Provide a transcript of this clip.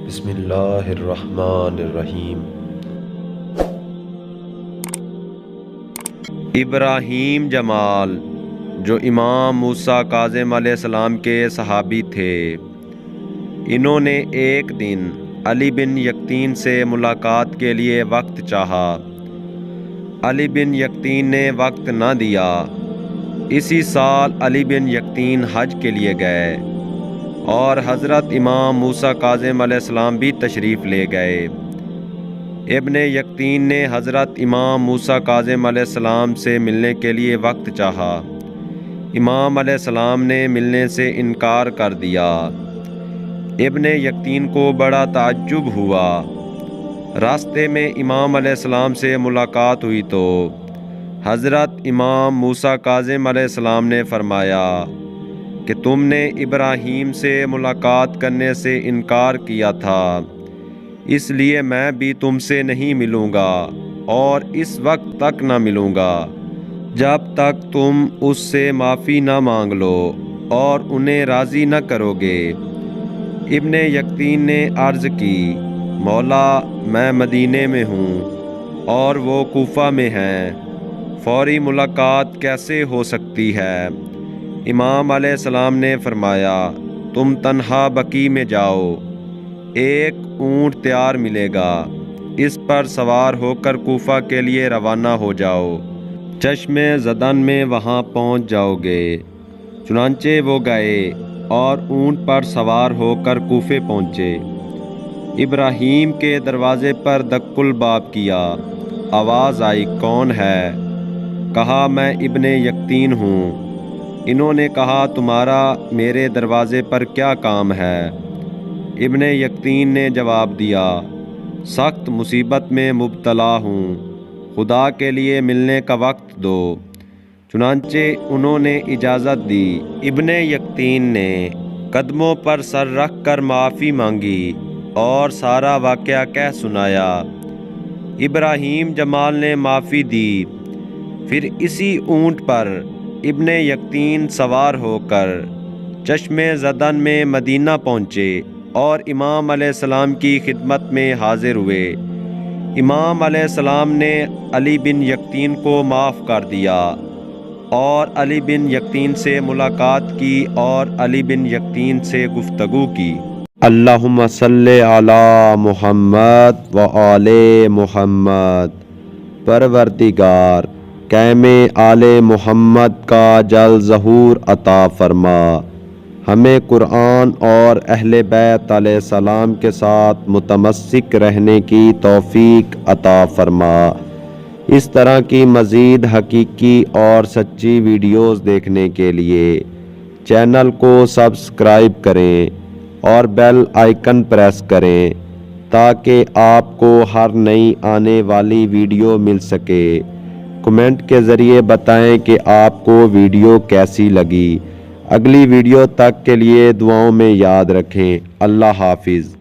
بسم اللہ الرحمن الرحیم۔ ابراہیم جمال جو امام موسیٰ کاظم علیہ السلام کے صحابی تھے، انہوں نے ایک دن علی بن یقطین سے ملاقات کے لیے وقت چاہا۔ علی بن یقطین نے وقت نہ دیا۔ اسی سال علی بن یقطین حج کے لیے گئے اور حضرت امام موسیٰ کاظم علیہ السلام بھی تشریف لے گئے۔ ابن یقطین نے حضرت امام موسیٰ کاظم علیہ السلام سے ملنے کے لیے وقت چاہا۔ امام علیہ السلام نے ملنے سے انکار کر دیا۔ ابن یقطین کو بڑا تعجب ہوا۔ راستے میں امام علیہ السلام سے ملاقات ہوئی تو حضرت امام موسیٰ کاظم علیہ السلام نے فرمایا کہ تم نے ابراہیم سے ملاقات کرنے سے انکار کیا تھا، اس لیے میں بھی تم سے نہیں ملوں گا اور اس وقت تک نہ ملوں گا جب تک تم اس سے معافی نہ مانگ لو اور انہیں راضی نہ کرو گے۔ ابن یقطین نے عرض کی، مولا میں مدینے میں ہوں اور وہ کوفہ میں ہیں، فوری ملاقات کیسے ہو سکتی ہے؟ امام علیہ السلام نے فرمایا، تم تنہا بقیع میں جاؤ، ایک اونٹ تیار ملے گا، اس پر سوار ہو کر کوفہ کے لیے روانہ ہو جاؤ، چشم زدن میں وہاں پہنچ جاؤ گے۔ چنانچہ وہ گئے اور اونٹ پر سوار ہو کر کوفے پہنچے۔ ابراہیم کے دروازے پر دق الباب کیا، آواز آئی، کون ہے؟ کہا، میں ابن یقطین ہوں۔ انہوں نے کہا، تمہارا میرے دروازے پر کیا کام ہے؟ ابن یقطین نے جواب دیا، سخت مصیبت میں مبتلا ہوں، خدا کے لیے ملنے کا وقت دو۔ چنانچہ انہوں نے اجازت دی۔ ابن یقطین نے قدموں پر سر رکھ کر معافی مانگی اور سارا واقعہ کہہ سنایا۔ ابراہیم جمال نے معافی دی۔ پھر اسی اونٹ پر ابن یقطین سوار ہو کر چشم زدن میں مدینہ پہنچے اور امام علیہ السلام کی خدمت میں حاضر ہوئے۔ امام علیہ السلام نے علی بن یقطین کو معاف کر دیا اور علی بن یقطین سے ملاقات کی اور علی بن یقطین سے گفتگو کی۔ اللہم صلی علی محمد و آل محمد۔ پروردگار قیم آل محمد کا جل ظہور عطا فرما، ہمیں قرآن اور اہل بیت علیہ السلام کے ساتھ متمسک رہنے کی توفیق عطا فرما۔ اس طرح کی مزید حقیقی اور سچی ویڈیوز دیکھنے کے لیے چینل کو سبسکرائب کریں اور بیل آئیکن پریس کریں تاکہ آپ کو ہر نئی آنے والی ویڈیو مل سکے۔ کمنٹ کے ذریعے بتائیں کہ آپ کو ویڈیو کیسی لگی۔ اگلی ویڈیو تک کے لیے دعاؤں میں یاد رکھیں۔ اللہ حافظ۔